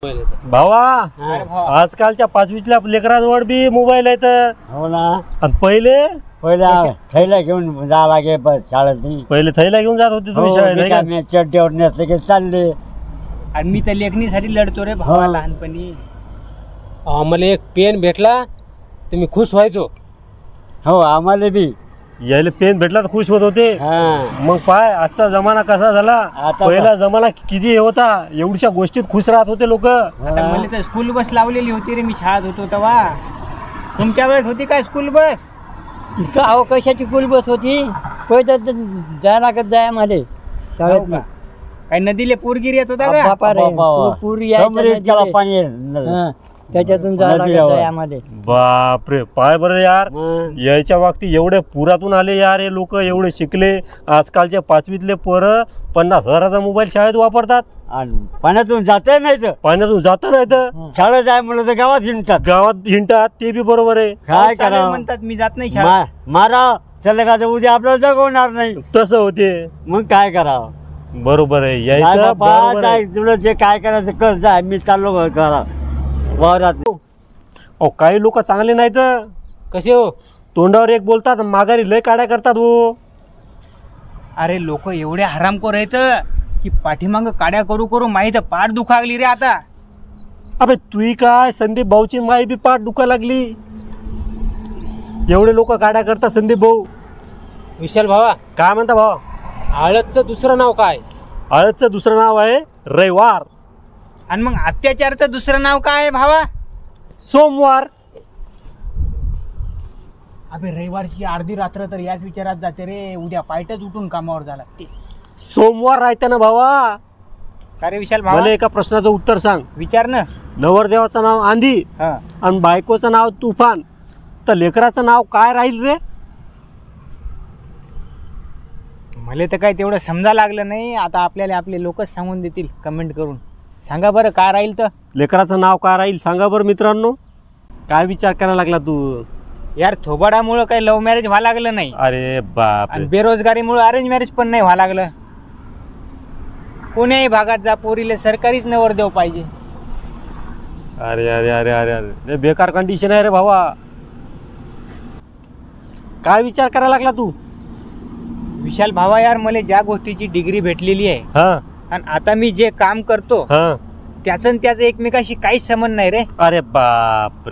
भावा आजकालच्या पाचवीतल्या लेकरांवर बी मोबाईल आहेत. हो ना. आणि पहिले थैला घेऊन जा लागे बस शाळेत. पहिले थैला घेऊन जात होते तुम्ही शाळेत का? मी चड्डीवर नसले की चालले. आणि मी तर लेखणीसाठी लढतो रे भावा लहानपणी. आम्हाला एक पेन भेटला तर मी खुश व्हायचो. हो आम्हाला बी यायला पेन भेटला तर खुश होत होते. मग पाय आजचा जमाना कसा झाला. पहिला जमाना किती होता, एवढ्या गोष्टीत खुश राहत होते लोक. आता मला तर स्कूल बस लावलेली होती रे, मी शाळेत होतो तेव्हा. तुमच्या वेळेस होती काय स्कूल बस? का अहो कशाची स्कूल बस होती? पहिले जायला लागत जाय मध्ये शाळेत. काय नदीले पूरगिरी येत होता का? पूर पाणी त्याच्यातून जायमध्ये. बापरे पाय बरं यार, यायच्या वागती एवढे पुरातून आले यार हे लोक, एवढे शिकले. आजकालच्या पाचवीतले पोरं 50,000चा मोबाईल शाळेत वापरतात. पाण्यातून जात नाही, पाण्यातून जात नाही. शाळेत जाय म्हणलं तर गावात हिंडतात. ते बी बरोबर आहे. काय करा म्हणतात मी जात नाही शाळेत. मारा चल का उद्या आपल्याला जगवणार नाही तसं होते. मग काय करावं? बरोबर आहे यायचं. तुला जे काय करायचं कर जाय, मी चाललो करा वावरात. काही लोक चांगले नाहीत. कसे हो? तोंडावर एक बोलतात, माघारी लय काड्या करतात. हो अरे लोक एवढे हरामखोर आहेत की पाठीमाग काड्या करू करू माहीत पाठ दुखागली रे आता. अबे तुही काय, संदीप भाऊची माई बी पाठ दुखा लागली. एवढे लोक काड्या करतात. संदीप भाऊ. विशाल भावा काय म्हणता भावा? आळतचं दुसरं नाव काय? आळतचं दुसरं नाव आहे रविवार. आणि मग अत्याचारचं दुसरं नाव काय आहे भावा? सोमवार. अबे रविवारची अर्धी रात्र तर याच विचारात जाते रे, उद्या पायटच उठून कामावर झाला ते. सोमवार राहते ना भावा. का रे विशाल भावा? मला एका प्रश्नाचं उत्तर सांग. विचार ना. नवरदेवाचं नाव आंधी आणि बायकोचं नाव तुफान, तर लेकराचं नाव काय राहील रे? मला तर काय तेवढं समजा लागलं नाही. आता आपल्याला आपले लोकच सांगून देतील कमेंट करून. सांगा बरं काय राहील तर. लेकराचं नाव काय राहील सांगा बरं मित्रांनो. काय विचार करायला लागला तू? यार थोबाडामुळं काही लव्ह मॅरेज व्हायला लागलं नाही. अरे बाप. आणि बेरोजगारीमुळे अरेंज मॅरेज पण नाही व्हायला लागलं. कोण्याही भागात जा, पोरीले सरकारीच नवरदेव पाहिजे. अरे अरे अरे अरे अरे बेकार कंडिशन आहे रे भावा. काय विचार करायला लागला तू? विशाल भावा यार, मला ज्या गोष्टीची डिग्री भेटलेली आहे आणि आता मी जे काम करतो त्याचं एकमेकाशी काहीच संबंध नाही रे. अरे बाप.